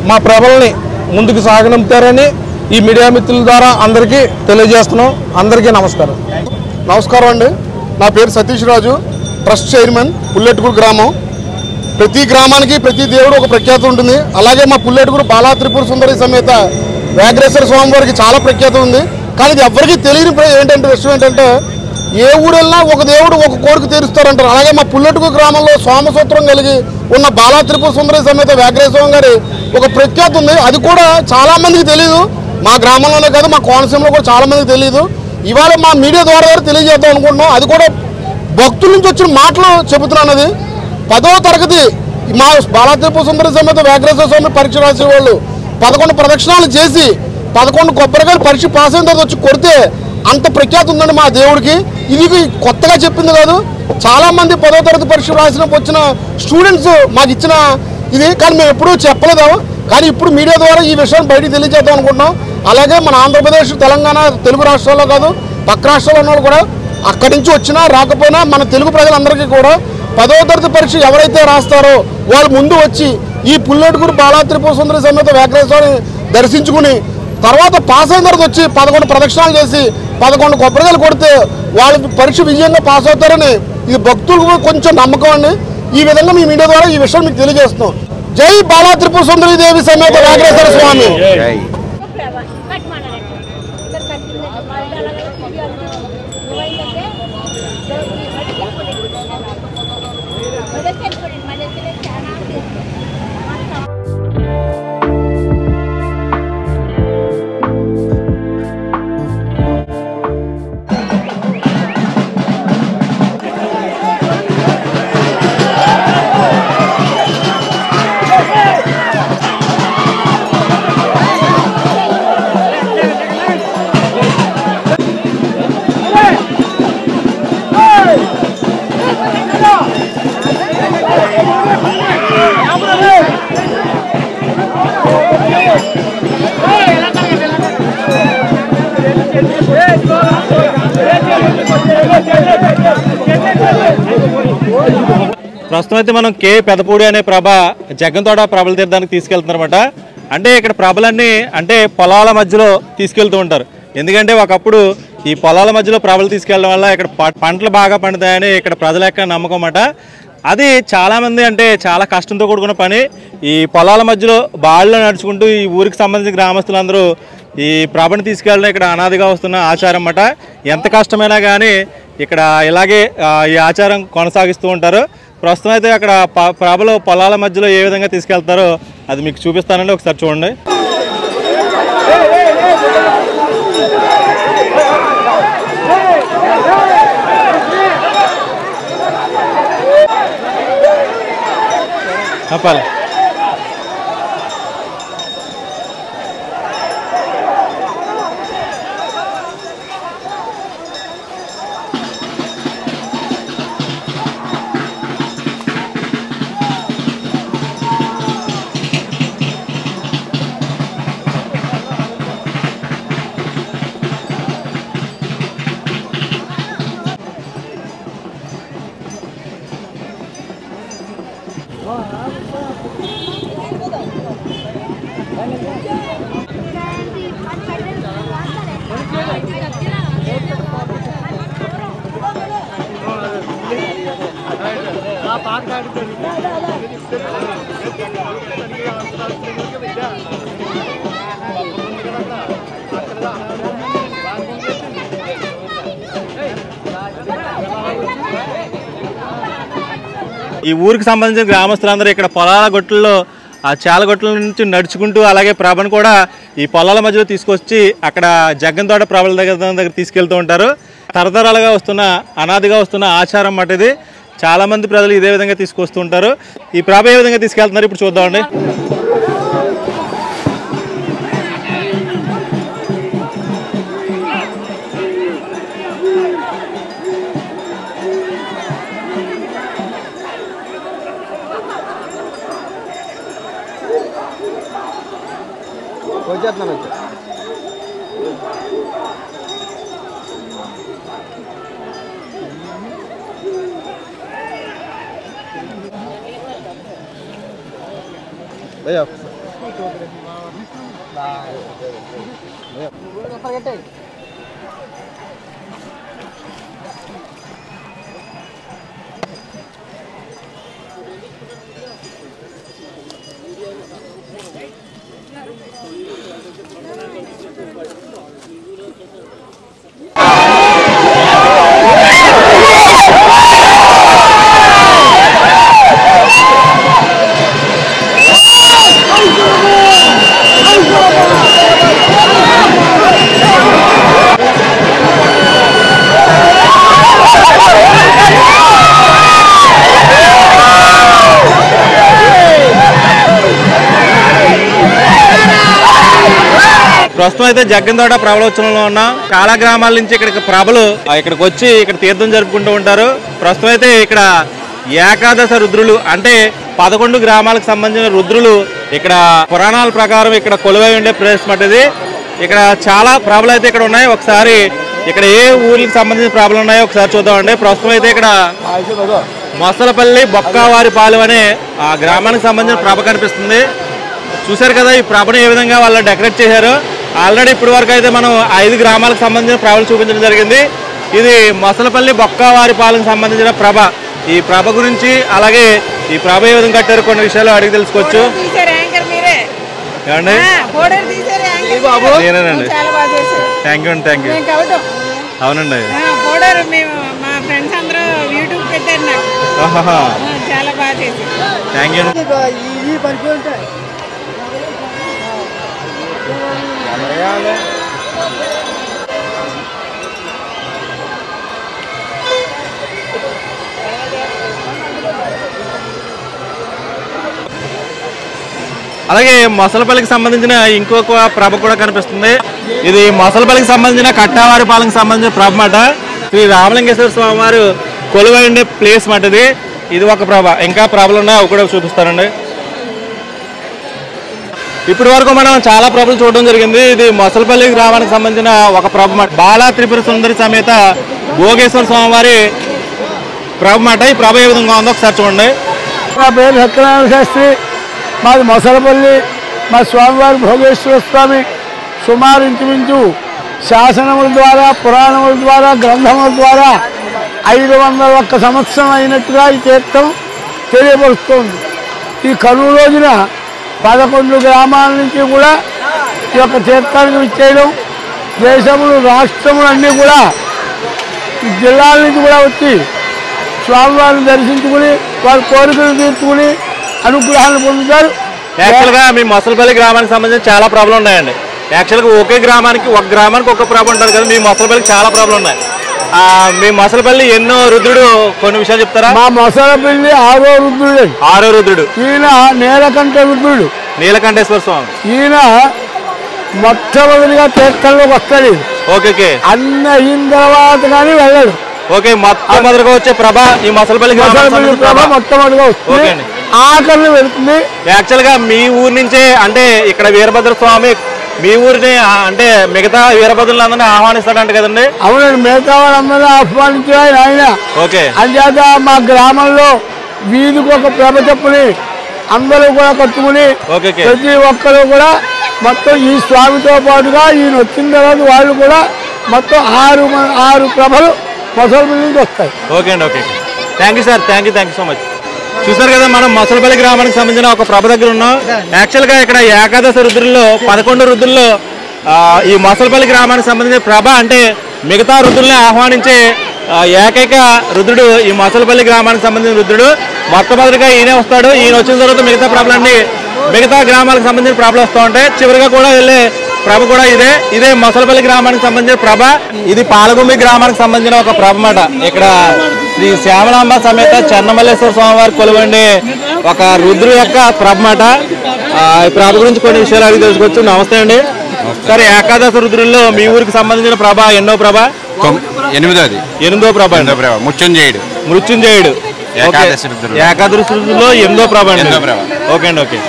మా ప్రభల్ని ముందుకు సాగనంపుతారని ఈ మీడియా మిత్రుల ద్వారా అందరికీ తెలియజేస్తున్నాం. అందరికీ నమస్కారం. నమస్కారం అండి. నా పేరు సతీష్ రాజు, ట్రస్ట్ చైర్మన్, పుల్లేటుకూరు గ్రామం. ప్రతి గ్రామానికి ప్రతి దేవుడు ఒక ప్రఖ్యాతి ఉంటుంది. అలాగే మా పుల్లేటుకూరు బాలా త్రిపుర సుందరి సమేత వెంకటేశ్వర స్వామి వారికి చాలా ప్రఖ్యాతి ఉంది. కానీ ఇది ఎవరికి తెలియని విషయం ఏంటంటే ఏ ఊరెళ్ళినా ఒక దేవుడు ఒక కోరిక తీరుస్తారంటారు. అలాగే మా పుల్లేటుకూరు గ్రామంలో సోమసూత్రం కలిగి ఉన్న బాలా త్రిపుర సుందరి సమేత వెంకటేశ్వర స్వామి గారి ఒక ప్రఖ్యాతి ఉంది. అది కూడా చాలామందికి తెలియదు. మా గ్రామంలోనే కాదు, మా కోనసీమలో కూడా చాలామందికి తెలియదు. ఇవాళ మా మీడియా ద్వారా తెలియజేద్దాం అనుకుంటున్నాం. అది కూడా భక్తుల నుంచి వచ్చిన మాటలు చెబుతున్నాను. అది 10వ తరగతి మా బాలా త్రిపుర సుందరి సమేత వెంకటేశ్వర స్వామి పరీక్ష రాసే వాళ్ళు 11 ప్రదక్షిణాలు చేసి 11 కొబ్బరికాయలు పరీక్ష పాస్ అయిన తర్వాత వచ్చి కొడితే అంత ప్రఖ్యాతి ఉందండి మా దేవుడికి. ఇది కొత్తగా చెప్పింది కాదు. చాలామంది 10వ తరగతి పరీక్ష రాసినప్పుడు వచ్చిన స్టూడెంట్స్ మాకు ఇచ్చిన ఇది, కానీ మేము ఎప్పుడూ చెప్పలేదు. కానీ ఇప్పుడు మీడియా ద్వారా ఈ విషయాన్ని బయటికి తెలియజేద్దాం అనుకుంటున్నాం. అలాగే మన ఆంధ్రప్రదేశ్, తెలంగాణ, తెలుగు రాష్ట్రాల్లో కాదు పక్క రాష్ట్రాల్లో ఉన్న వాళ్ళు కూడా అక్కడి నుంచి వచ్చినా రాకపోయినా మన తెలుగు ప్రజలందరికీ కూడా 10వ తరగతి పరీక్ష ఎవరైతే రాస్తారో వాళ్ళు ముందు వచ్చి ఈ పుల్లేటుకూరు బాలా త్రిపుర సుందరి సమేత వెంకటేశ్వరుని దర్శించుకుని తర్వాత పాస్ అయిన తర్వాత వచ్చి 11 ప్రదక్షిణాలు చేసి 11 కొబ్బరికాయలు కొడితే వాళ్ళు పరీక్ష విజయంగా పాస్ అవుతారని ఇది భక్తులకు కొంచెం నమ్మకం అండి. ఈ విధంగా మీ మీడియా ద్వారా ఈ విషయం మీకు తెలియజేస్తున్నాం. జై బాలా త్రిపుర సుందరి దేవి సమేత వెంకటేశ్వర స్వామి. ప్రస్తుతం అయితే మనం కే పెదపూడి అనే ప్రభ జగ్గన్న తోట ప్రభల తీర్థానికి తీసుకెళ్తున్నారన్నమాట. అంటే ఇక్కడ ప్రభలన్నీ అంటే పొలాల మధ్యలో తీసుకెళ్తూ ఉంటారు. ఎందుకంటే ఒకప్పుడు ఈ పొలాల మధ్యలో ప్రభలు తీసుకెళ్ళడం వల్ల ఇక్కడ పంటలు బాగా పండుతాయని ఇక్కడ ప్రజల యొక్క నమ్మకం అన్నమాట. అది చాలామంది అంటే చాలా కష్టంతో కూడుకున్న పని. ఈ పొలాల మధ్యలో బాళ్ళలో నడుచుకుంటూ ఈ ఊరికి సంబంధించిన గ్రామస్తులందరూ ఈ ప్రభను తీసుకెళ్ళడం ఇక్కడ అనాదిగా వస్తున్న ఆచారం అన్నమాట. ఎంత కష్టమైనా కానీ ఇక్కడ ఇలాగే ఈ ఆచారం కొనసాగిస్తూ ఉంటారు. ప్రస్తుతం అయితే అక్కడ ప్రభలో పొలాల మధ్యలో ఏ విధంగా తీసుకెళ్తారో అది మీకు చూపిస్తానండి, ఒకసారి చూడండి. చెప్పాలి ఈ ఊరికి సంబంధించిన గ్రామస్తులందరూ ఇక్కడ పొలాల గొట్టుల్లో ఆ చాల గొట్టుల నుంచి నడుచుకుంటూ అలాగే ప్రభను కూడా ఈ పొలాల మధ్యలో తీసుకొచ్చి అక్కడ జగ్గంతోట ప్రభల దగ్గర తీసుకెళ్తూ ఉంటారు. తరతరాలుగా వస్తున్న అనాదిగా వస్తున్న ఆచారం మాట ఇది. చాలా మంది ప్రజలు ఇదే విధంగా తీసుకొస్తూ ఉంటారు. ఈ ప్రభ ఏ విధంగా తీసుకెళ్తున్నారు ఇప్పుడు చూద్దామండి. ప్రస్తుతం అయితే జగ్గంతోట ప్రభలోత్సవంలో ఉన్నాం. చాలా గ్రామాల నుంచి ఇక్కడికి ప్రభలు ఇక్కడికి వచ్చి ఇక్కడ తీర్థం జరుపుకుంటూ ఉంటారు. ప్రస్తుతం అయితే ఇక్కడ ఏకాదశ రుద్రులు అంటే 11 గ్రామాలకు సంబంధించిన రుద్రులు ఇక్కడ పురాణాల ప్రకారం ఇక్కడ కొలువై ఉండే ప్లేస్ మట్టిది. ఇక్కడ చాలా ప్రభలు అయితే ఇక్కడ ఉన్నాయి. ఒకసారి ఇక్కడ ఏ ఊర్లకు సంబంధించిన ప్రభలు ఉన్నాయో ఒకసారి చూద్దామండి. ప్రస్తుతం అయితే ఇక్కడ మొసలపల్లి బొక్కవారిపాలెం అనే ఆ గ్రామానికి సంబంధించిన ప్రభ కనిపిస్తుంది. చూశారు కదా ఈ ప్రభను ఏ విధంగా వాళ్ళు డెకరేట్ చేశారు. ఆల్రెడీ ఇప్పటి వరకు అయితే మనం 5 గ్రామాలకు సంబంధించిన ప్రభలు చూపించడం జరిగింది. ఇది మొసలపల్లి బొక్కవారిపాలెం సంబంధించిన ప్రభ. ఈ ప్రభ గురించి అలాగే ఈ ప్రభ ఏ విధంగా కట్టారు కొన్ని విషయాలు అడిగి తెలుసుకోవచ్చు. ఏమండి నేనేనండి. థ్యాంక్ యూ అండి. Thank you. అవునండి. Thank you. అలాగే మొసలపల్లికి సంబంధించిన ఇంకొక ప్రభ కూడా కనిపిస్తుంది. ఇది మొసలపల్లికి సంబంధించిన కట్టావారిపాలెంకి సంబంధించిన ప్రభ మాట. శ్రీ రామలింగేశ్వర స్వామి వారు కొలువై ఉండే ప్లేస్ మాట ఇది. ఇది ఒక ప్రభ. ఇంకా ప్రభలు ఉన్నాయి, అవి కూడా చూపిస్తారండి. ఇప్పటి వరకు మనం చాలా ప్రభలు చూడడం జరిగింది. ఇది మొసలపల్లి గ్రామానికి సంబంధించిన ఒక ప్రభ మాట. బాలా త్రిపుర సుందరి సమేత భోగేశ్వర స్వామి వారి ప్రభ మాట. ఈ ప్రభ ఏ విధంగా ఉందో ఒకసారి చూడండి. నా పేరు సత్యనారాయణ శాస్త్రి. మాది మొసలపల్లి. మా స్వామివారి భోగేశ్వర స్వామి సుమారు ఇంచుమించు శాసనముల ద్వారా పురాణముల ద్వారా గ్రంథముల ద్వారా 501 సంవత్సరం అయినట్టుగా ఈ తీర్థం తెలియపరుస్తోంది. ఈ కనుమ రోజున 11 గ్రామాల నుంచి కూడా ఈ యొక్క తీర్థానికి విచ్చేయడం, దేశములు రాష్ట్రములు అన్నీ కూడా జిల్లాల నుంచి కూడా వచ్చి స్వామివారిని దర్శించుకుని వారి కోరికలు తీర్చుకుని అనుగ్రహాన్ని పొందుతారు. యాక్చువల్గా మీ మొసలపల్లి గ్రామానికి సంబంధించి చాలా ప్రాబ్లం ఉన్నాయండి. యాక్చువల్గా ఒకే గ్రామానికి ఒక ప్రాబ్లం ఉంటుంది కదా. మీ మొసలపల్లికి చాలా ప్రాబ్లం ఉన్నాయి. మీ మొసలపల్లి ఎన్నో రుద్రుడు కొన్ని విషయాలు చెప్తారా? మా మొసలపల్లి 6వ రుద్రుడు. 6వ రుద్రుడు ఈయన నీలకంఠ రుద్రుడు, నీలకంఠేశ్వర స్వామి. ఈయన మొట్టమొదటిగా తీర్థంలోకి వస్తాడు. ఓకే. అన్ని అయిన తర్వాత కానీ వెళ్ళడు. ఓకే. మొట్టమొదటిగా వచ్చే ప్రభ ఈ మొసలపల్లి ప్రభ మొట్టమొదటిగా వస్తుంది, ఆఖరిని వెళ్తుంది. యాక్చువల్గా మీ ఊరి నుంచే అంటే ఇక్కడ వీరభద్ర స్వామి మీ ఊరిని అంటే మిగతా వీరభద్రులందరినీ ఆహ్వానిస్తాడంట కదండి? అవునండి, మిగతా వాళ్ళందరూ ఆహ్వానించారు ఆయన. ఓకే. అంచేత మా గ్రామంలో వీధికి ఒక ప్రభ చెప్పుని అందరూ కూడా కట్టుకుని ప్రతి ఒక్కరు కూడా మొత్తం ఈ స్వామితో పాటుగా ఈయన వచ్చిన తర్వాత వాళ్ళు కూడా మొత్తం 6 ప్రభలు మొసలపల్లి నుంచి వస్తాయి. ఓకే అండి, okay. Thank you sir, thank you so much. చూసారు కదా, మనం మొసలపల్లి గ్రామానికి సంబంధించిన ఒక ప్రభ దగ్గర ఉన్నాం. యాక్చువల్గా ఇక్కడ ఏకాదశ రుద్రుల్లో 11 రుద్రుల్లో ఈ మొసలపల్లి గ్రామానికి సంబంధించిన ప్రభ అంటే మిగతా రుద్రుల్ని ఆహ్వానించే ఏకైక రుద్రుడు ఈ మొసలపల్లి గ్రామానికి సంబంధించిన రుద్రుడు. మొట్టమొదటిగా ఈయనే వస్తాడు. ఈయన వచ్చిన తర్వాత మిగతా ప్రభలన్నీ మిగతా గ్రామాలకు సంబంధించిన ప్రభలు వస్తూ ఉంటాయి. చివరిగా కూడా వెళ్ళే ప్రభ కూడా ఇదే మొసలపల్లి గ్రామానికి సంబంధించిన ప్రభ. ఇది పాలగుమ్మి గ్రామానికి సంబంధించిన ఒక ప్రభ మాట. ఇక్కడ శ్రీ శ్యామలాంబ సమేత చెన్నమల్లేశ్వర స్వామివారి కొలువండి ఒక రుద్రు యొక్క ప్రభ మాట. ఈ ప్రభ గురించి కొన్ని విషయాలు అడిగి తెలుసుకోవచ్చు. నమస్తే అండి. సరే, ఏకాదశ రుద్రుల్లో మీ ఊరికి సంబంధించిన ప్రభ ఎన్నో ప్రభ? 8వ ప్రభ. మృత్యుంజయుడు ఏకాదశి రుద్రుల్లో 8వ ప్రభ అండి. ఓకే అండి, ఓకే.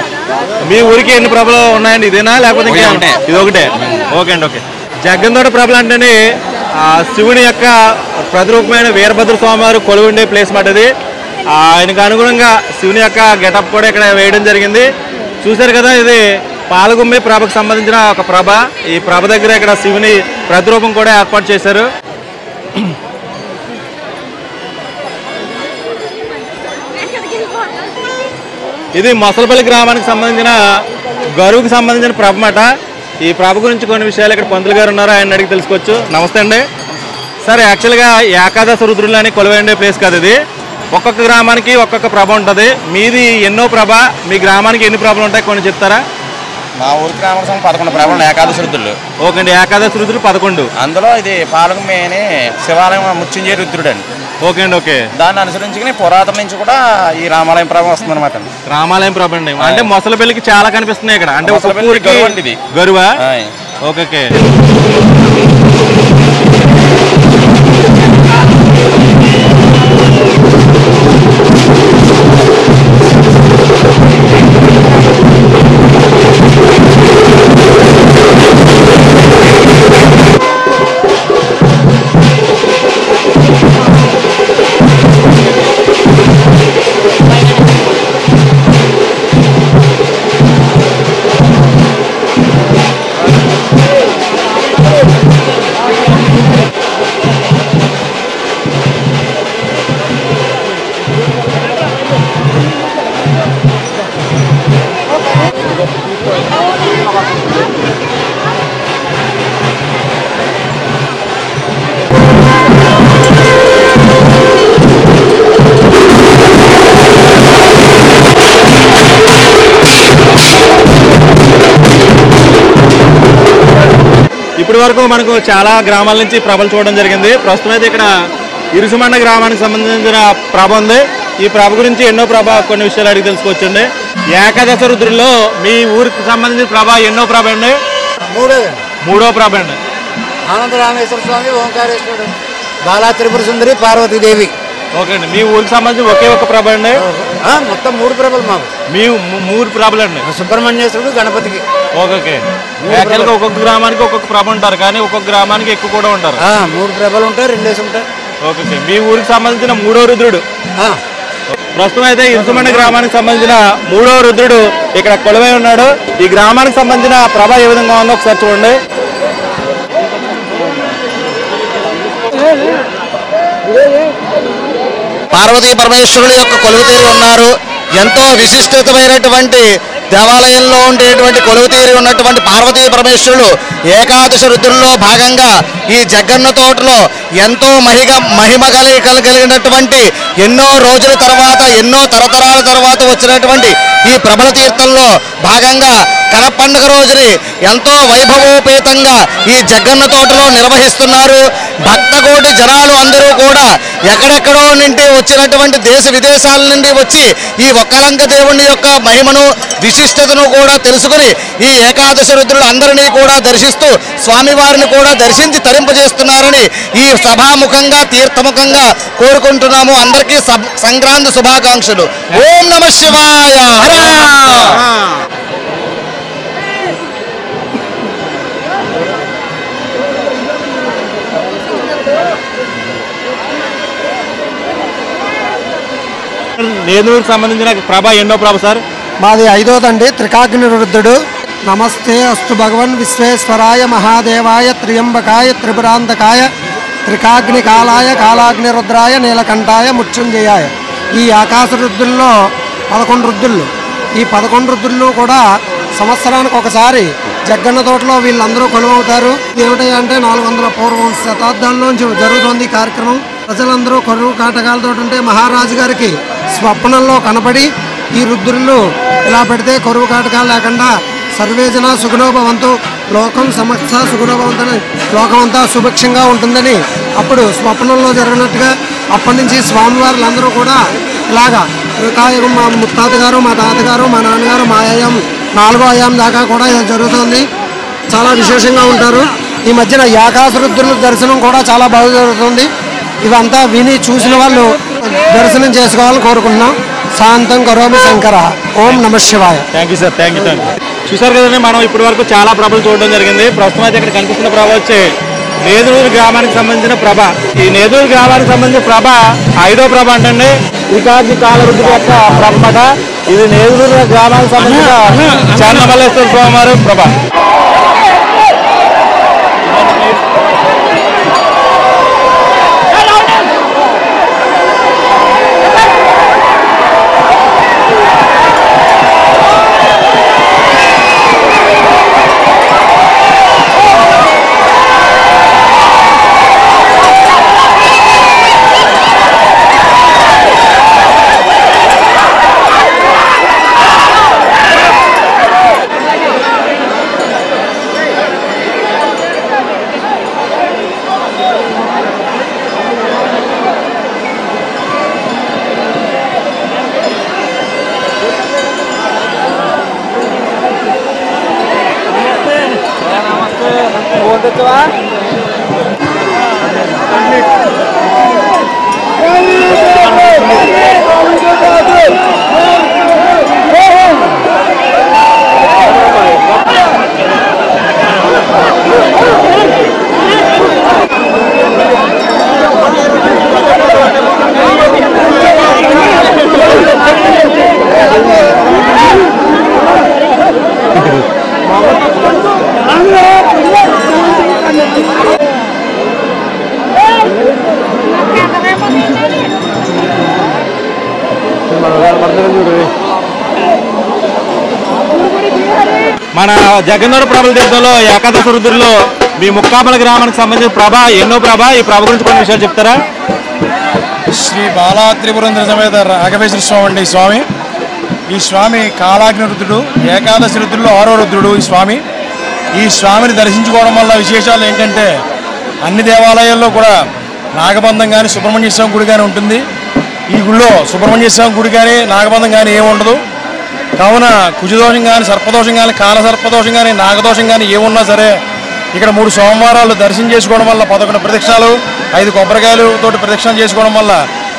మీ ఊరికి ఎన్ని ప్రభలు ఉన్నాయండి? ఇదేనా లేకపోతే ఇది ఒకటే? ఓకే అండి, ఓకే. జగ్గంతోట ప్రభలు అంటేనే శివుని యొక్క ప్రతిరూపమైన వీరభద్ర స్వామి వారు కొలువుండే ప్లేస్ మాట ఇది. ఆయనకు అనుగుణంగా శివుని యొక్క గెటప్ కూడా ఇక్కడ వేయడం జరిగింది. చూశారు కదా, ఇది పాలగుమ్మి ప్రభకు సంబంధించిన ఒక ప్రభ. ఈ ప్రభ దగ్గర ఇక్కడ శివుని ప్రతిరూపం కూడా ఏర్పాటు చేశారు. ఇది మొసలపల్లి గ్రామానికి సంబంధించిన గరువుకి సంబంధించిన ప్రభ మాట. ఈ ప్రభ గురించి కొన్ని విషయాలు ఇక్కడ పంతులు గారు ఉన్నారు, ఆయన అడిగి తెలుసుకోవచ్చు. నమస్తే అండి. సరే, యాక్చువల్గా ఏకాదశ రుద్రులు అని కొలువైండే ప్లేస్ కాదు ఇది. ఒక్కొక్క గ్రామానికి ఒక్కొక్క ప్రభ ఉంటుంది. మీది ఎన్నో ప్రభ? మీ గ్రామానికి ఎన్ని ప్రభలు ఉంటాయి కొన్ని చెప్తారా? మా ఊరి గ్రామానికి 11 ప్రభలు ఏకాదశి రుద్రులు. ఓకే అండి, ఏకాదశి రుద్రులు 11. అందులో ఇది పాలగుమ్మి అని శివాలయం మృత్యుంజయ రుద్రుడు అండి. ఓకే అండి, ఓకే. దాన్ని అనుసరించుకుని పురాతన నుంచి కూడా ఈ రామాలయం ప్రభ వస్తుంది అనమాట. రామాలయం ప్రభ అండి. అంటే మొసలపల్లికి చాలా కనిపిస్తున్నాయి ఇక్కడ. అంటే మొసలపల్లి గరువా? Okay, okay. ఇప్పటి వరకు మనకు చాలా గ్రామాల నుంచి ప్రభలు చూడడం జరిగింది. ప్రస్తుతం అయితే ఇక్కడ ఇరుసుమండ గ్రామానికి సంబంధించిన ప్రభ ఉంది. ఈ ప్రభ గురించి ఎన్నో ప్రభ కొన్ని విషయాలు అడిగి తెలుసుకోవచ్చండి. ఏకాదశ రుద్రుల్లో మీ ఊరికి సంబంధించిన ప్రభ ఎన్నో ప్రభ అండి? 3వ ప్రభ అండి. ఆనందరామేశ్వర స్వామి, ఓంకారేశ్వరుడు, బాలా త్రిపుర సుందరి, పార్వతీదేవి. ఓకే అండి. మీ ఊరికి సంబంధించి ఒకే ఒక ప్రభ అండి? మొత్తం 3 ప్రభలు మాకు. మీ 3 ప్రభలు అండి? సుబ్రహ్మణ్యేశ్వరుడు, గణపతికి. ఓకే. యాక్చువల్గా ఒక్కొక్క గ్రామానికి ఒక్కొక్క ప్రభ ఉంటారు, కానీ ఒక్కొక్క గ్రామానికి ఎక్కువ కూడా ఉంటారు. 3 ప్రభలు ఉంటాయి, 2 ఉంటాయి. ఓకే. మీ ఊరికి సంబంధించిన 3వ రుద్రుడు ప్రస్తుతం అయితే ఇరుసుమండ గ్రామానికి సంబంధించిన 3వ రుద్రుడు ఇక్కడ కొలువై ఉన్నాడు. ఈ గ్రామానికి సంబంధించిన ప్రభ ఏ విధంగా ఉందో ఒకసారి చూడండి. పార్వతీ పరమేశ్వరుల యొక్క కొలువుతీరి ఉన్నారు. ఎంతో విశిష్టమైనటువంటి దేవాలయంలో ఉండేటువంటి కొలువుతీరి ఉన్నటువంటి పార్వతీ పరమేశ్వరులు ఏకాదశ రుద్రుల్లో భాగంగా ఈ జగ్గన్న తోటలో ఎంతో మహిమ కలిగినటువంటి ఎన్నో రోజుల తర్వాత, ఎన్నో తరతరాల తర్వాత వచ్చినటువంటి ఈ ప్రబల తీర్థంలో భాగంగా కనపండుగ రోజుని ఎంతో వైభవోపేతంగా ఈ జగ్గన్న తోటలో నిర్వహిస్తున్నారు. భక్తకోటి జనాలు అందరూ కూడా ఎక్కడెక్కడో నుండి వచ్చినటువంటి దేశ విదేశాల నుండి వచ్చి ఈ ఒక్కలంక దేవుని యొక్క మహిమను, విశిష్టతను కూడా తెలుసుకుని ఈ ఏకాదశి రుద్రులు అందరినీ కూడా దర్శిస్తూ స్వామివారిని కూడా దర్శించి తరింపజేస్తున్నారని ఈ సభాముఖంగా, తీర్థముఖంగా కోరుకుంటున్నాము. అందరికీ సంక్రాంతి శుభాకాంక్షలు. ఓం నమః శివాయ. నేదురుకి సంబంధించిన ప్రభ ఎన్నో ప్రభ సార్? మాది 5వదండి, త్రికాగ్ని రుద్రుడు. నమస్తే అస్తు భగవన్ విశ్వేశ్వరాయ మహాదేవాయ త్రియంబకాయ త్రిపురాంతకాయ త్రికాగ్ని కాలాయ కాలాగ్ని రుద్రాయ నీలకంఠాయ మృత్యుంజయాయ. ఈ ఆకాశ రుద్రుల్లో 11 రుద్రులు. ఈ 11 రుద్రులు కూడా సంవత్సరానికి ఒకసారి జగ్గన్న తోటలో వీళ్ళందరూ కొలువవుతారు. ఏమిటంటే 400 పూర్వం శతాబ్దాల్లోంచి జరుగుతోంది ఈ కార్యక్రమం. ప్రజలందరూ కరువు కాటకాలతో ఉంటే మహారాజు గారికి స్వప్నంలో కనపడి ఈ రుద్రులు ఇలా పెడితే కరువు కాటకాలు లేకుండా సర్వేజన సుగుణోభవంతు లోకం సమస్త సుగుణోభవంతని లోకమంతా సుభిక్షంగా ఉంటుందని అప్పుడు స్వప్నంలో జరిగినట్టుగా అప్పటి నుంచి స్వామివారులందరూ కూడా ఇలాగా త్రికాయుగం మా ముత్తాత గారు మా తాతగారు మా నాన్నగారు మా అయ్యాం 4వ అయ్యాం దాకా కూడా జరుగుతుంది. చాలా విశేషంగా ఉంటారు. ఈ మధ్యన ఏకాశ రుద్రుల దర్శనం కూడా చాలా బాగా జరుగుతుంది. ఇవంతా విని చూసిన వాళ్ళు దర్శనం చేసుకోవాలని కోరుకుంటున్నాం. శాంతం కరోమి శంకర. ఓం నమః శివాయ. Thank you sir, thank you. చూసారు కదండి, మనం ఇప్పటి వరకు చాలా ప్రభలు చూడడం జరిగింది. ప్రస్తుతం అయితే ఇక్కడ కనిపిస్తున్న ప్రభ వచ్చి నేదురు గ్రామానికి సంబంధించిన ప్రభ. ఈ నేదురు గ్రామానికి సంబంధించిన ప్రభ 5వ ప్రభ అంటే త్రికాగ్ని కాలరుద్రుడి యొక్క ప్రభ. ఇది నేదురు గ్రామానికి సంబంధించిన చన్నమల్లేశ్వర స్వామివారి ప్రభ. మన జగన్నూరు ప్రభల తీర్థంలో ఏకాదశ రుద్రుల్లో మీ ముక్కాపల గ్రామానికి సంబంధించిన ప్రభ ఎన్నో ప్రభ. ఈ ప్రభ గురించి కొన్ని విషయాలు చెప్తారా? శ్రీ బాలా త్రిపురేంద్ర సమేత రాఘవేశ్వర స్వామి అండి ఈ స్వామి. ఈ స్వామి కాలాగ్ని రుద్రుడు, ఏకాదశి రుద్రుల్లో 6వ రుద్రుడు ఈ స్వామి. ఈ స్వామిని దర్శించుకోవడం వల్ల విశేషాలు ఏంటంటే అన్ని దేవాలయాల్లో కూడా నాగబంధం కానీ సుబ్రహ్మణ్య స్వామి గుడి కానీ ఉంటుంది. ఈ గుడిలో సుబ్రహ్మణ్య స్వామి గుడి కానీ నాగబంధం కానీ ఏముండదు. కావున కుజదోషం కానీ సర్పదోషం కానీ కాలసర్పదోషం కానీ నాగదోషం కానీ ఏమున్నా సరే ఇక్కడ 3 సోమవారాలు దర్శనం చేసుకోవడం వల్ల 11 ప్రదక్షిణాలు 5 కొబ్బరికాయలతో ప్రదక్షిణ చేసుకోవడం వల్ల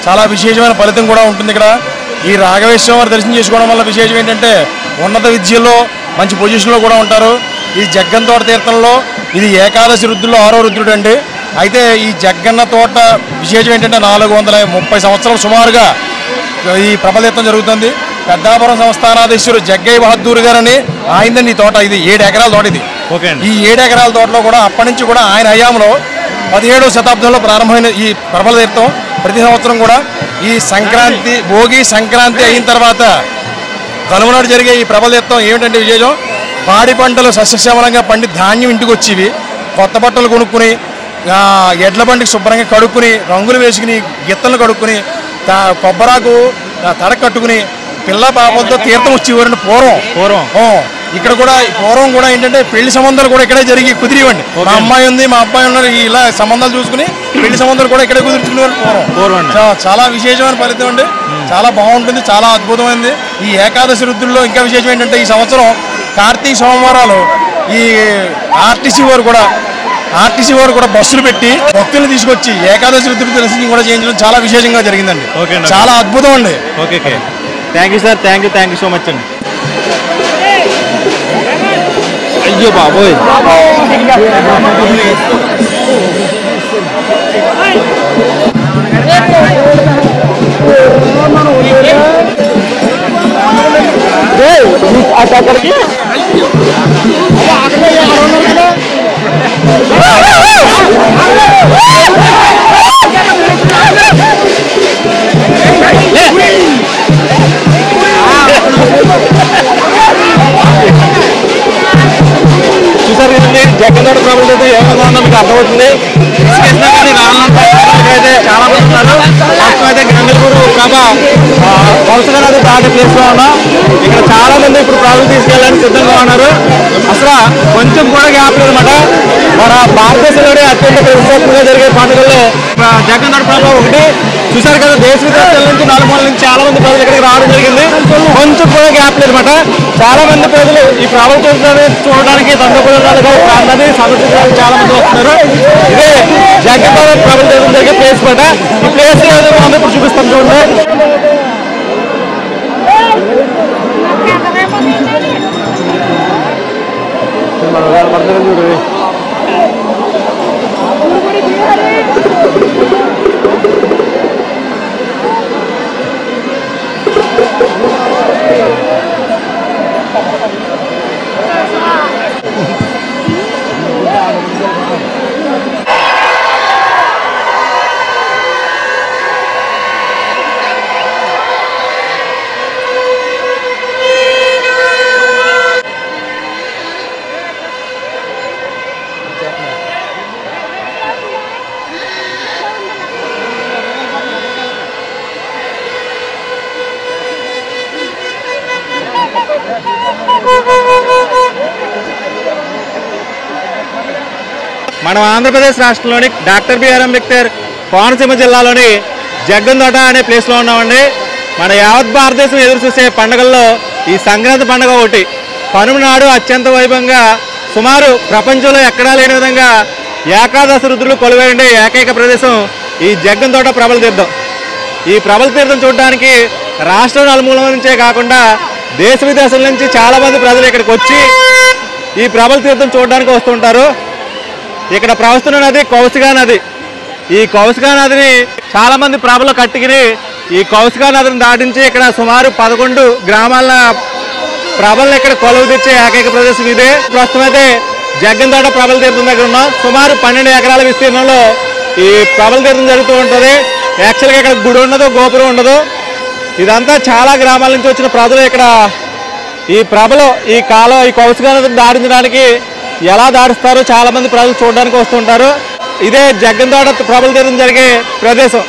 చాలా విశేషమైన ఫలితం కూడా ఉంటుంది. ఇక్కడ ఈ రాఘవేశ్వర వారి దర్శనం చేసుకోవడం వల్ల విశేషం ఏంటంటే ఉన్నత విద్యలో మంచి పొజిషన్లో కూడా ఉంటారు. ఈ జగ్గన్న తోట తీర్థంలో ఇది ఏకాదశి రుద్రుల్లో 6వ రుద్రుడు అండి. అయితే ఈ జగ్గన్న తోట విశేషం ఏంటంటే 430 సంవత్సరాలు సుమారుగా ఈ ప్రభతీర్థం జరుగుతుంది. పెద్దాపురం సంస్థానాధీశ్వరుడు జగ్గయ్య బహద్దూర్ గారని ఆయనదండి ఈ తోట. ఇది 7 ఎకరాల తోట. ఇది ఈ 7 ఎకరాల తోటలో కూడా అప్పటి నుంచి కూడా ఆయన హయాంలో 17వ శతాబ్దంలో ప్రారంభమైన ఈ ప్రభల తీర్థం ప్రతి సంవత్సరం కూడా ఈ సంక్రాంతి భోగి సంక్రాంతి అయిన తర్వాత కనుమనాడు జరిగే ఈ ప్రభల తీర్థం ఏమిటంటే విశేషం పాడి పంటలు సస్యశ్యామలంగా పండి ధాన్యం ఇంటికి వచ్చేవి, కొత్త బట్టలు కొనుక్కుని ఎడ్ల బండికి శుభ్రంగా కడుక్కుని రంగులు వేసుకుని గిత్తలు కడుక్కుని కొబ్బరాకు తడ కట్టుకుని పిల్ల పాపలతో తీర్థం వచ్చేవారండి పూర్వం. ఇక్కడ కూడా పూర్వం కూడా ఏంటంటే పెళ్లి సంబంధాలు కూడా ఇక్కడే జరిగి కుదిరివ్వండి. మా అమ్మాయి ఉంది మా అబ్బాయి ఉన్నారు ఇలా సంబంధాలు చూసుకుని పెళ్లి సంబంధాలు కూడా ఇక్కడే కుదుర్చుకునేవారు పూర్వం. చాలా విశేషమైన ఫలితం అండి. చాలా బాగుంటుంది, చాలా అద్భుతమైనది. ఈ ఏకాదశి రుద్రుల్లో ఇంకా విశేషం ఏంటంటే ఈ సంవత్సరం కార్తీక సోమవారాలు ఈ ఆర్టీసీ వారు కూడా బస్సులు పెట్టి భక్తులను తీసుకొచ్చి ఏకాదశి రుద్రుడి దర్శనం కూడా చేయించడం చాలా విశేషంగా జరిగిందండి. చాలా అద్భుతం అండి. Okay, thank you sir, thank you so much అండి. అయ్యో బాబోయ్, లోపలికి చూసారు కదండి జగన్ ప్రభుత్వం అయితే ఏమైనా ఉందో మీకు అర్థమవుతుంది. అయితే చాలా మంది ఉన్నారు. ప్రస్తుతం అయితే గంగలూరు ప్రభ వరుసగా నది దాటి ప్లేస్ లో ఉన్నాం. ఇక్కడ చాలా మంది ఇప్పుడు ప్రభుత్వం తీసుకెళ్ళడానికి సిద్ధంగా ఉన్నారు. అసలు కొంచెం కూడా గ్యాప్ లేదన్నమాట. మన భారతదేశంలోనే అత్యంత ప్రతిష్టాత్మకంగా జరిగే పండుగల్లో జగన్ ప్రభ ఒకటి. చూసారు కదా దేశ విదేశాల నుంచి నలుమూల నుంచి చాలా మంది ప్రజలు ఇక్కడికి రావడం జరిగింది. కొంచెం కూడా గ్యాప్ లేదన్నమాట. చాలా మంది ప్రజలు ఈ ప్రభుత్వం చూడడానికి దండపురాలుగా ప్రాంతాన్ని సందర్శించడానికి చాలా మంది వస్తున్నారు. ఇదే జగన్ ప్రభుత్వం జరిగే ప్లేస్ మాట. ఈ ప్లేస్ మనం ఇప్పుడు చూపిస్తాం చూడండి. మనం ఆంధ్రప్రదేశ్ రాష్ట్రంలోని డాక్టర్ బిఆర్ అంబేద్కర్ కోనసీమ జిల్లాలోని జగ్గందోట అనే ప్లేస్లో ఉన్నామండి. మన యావత్ భారతదేశం ఎదురు చూసే పండుగల్లో ఈ సంక్రాంతి పండుగ ఒకటి. కనుమ నాడు అత్యంత వైభవంగా సుమారు ప్రపంచంలో ఎక్కడా లేని విధంగా ఏకాదశి రుద్రులు కొలువైండే ఏకైక ప్రదేశం ఈ జగ్గందోట ప్రబల తీర్థం. ఈ ప్రబల తీర్థం చూడడానికి రాష్ట్రం నలుమూల నుంచే కాకుండా దేశ విదేశాల నుంచి చాలామంది ప్రజలు ఇక్కడికి వచ్చి ఈ ప్రబల తీర్థం చూడడానికి వస్తుంటారు. ఇక్కడ ప్రవహిస్తున్న నది కౌశికా నది. ఈ కౌశికా నదిని చాలా మంది ప్రభలు కట్టుకుని ఈ కౌశికా నదిని దాటించి ఇక్కడ సుమారు 11 గ్రామాల ప్రభలను ఇక్కడ కొలువు తెచ్చే ఏకైక ప్రదేశం ఇదే. ప్రస్తుతం అయితే జగ్గందోట ప్రబల తీర్థం దగ్గర ఉన్నాం. సుమారు 12 ఎకరాల విస్తీర్ణంలో ఈ ప్రబల తీర్థం జరుగుతూ ఉంటుంది. యాక్చువల్గా ఇక్కడ గుడి ఉండదు, గోపురం ఉండదు. ఇదంతా చాలా గ్రామాల నుంచి వచ్చిన ప్రజలు ఇక్కడ ఈ ప్రభలో ఈ కౌశికా నదిని దాటించడానికి ఎలా దాటిస్తారో చాలా మంది ప్రజలు చూడడానికి వస్తుంటారు. ఇదే జగ్గందోట ప్రబల తీర్థం జరిగే ప్రదేశం.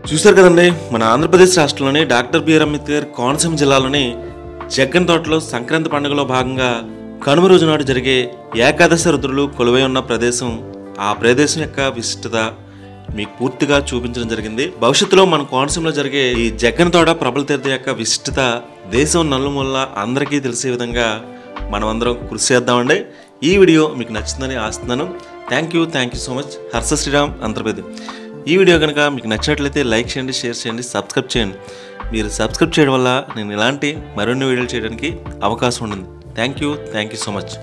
చూశారు కదండి, మన ఆంధ్రప్రదేశ్ రాష్ట్రంలోని డాక్టర్ బిఆర్ అంబేద్కర్ కోనసీమ జిల్లాలోని జగ్గన్ తోటలో సంక్రాంతి పండుగలో భాగంగా కనుమ రోజు నాడు జరిగే ఏకాదశ రుద్రులు కొలువై ఉన్న ప్రదేశం, ఆ ప్రదేశం యొక్క విశిష్టత మీకు పూర్తిగా చూపించడం జరిగింది. భవిష్యత్తులో మన కోనసీమలో జరిగే ఈ జగ్గన్ తోట ప్రబల తీర్థ యొక్క విశిష్టత దేశం నలుమూల అందరికీ తెలిసే విధంగా మనమందరం కృషి చేద్దామండి. ఈ వీడియో మీకు నచ్చిందని ఆశిస్తున్నాను. Thank you so much. Harsha Sriram Antarvedi. ఈ వీడియో కనుక మీకు నచ్చినట్లయితే లైక్ చేయండి, షేర్ చేయండి, సబ్స్క్రైబ్ చేయండి. మీరు సబ్స్క్రైబ్ చేయడం వల్ల నేను ఇలాంటి మరిన్ని వీడియోలు చేయడానికి అవకాశం ఉంటుంది. Thank you so much.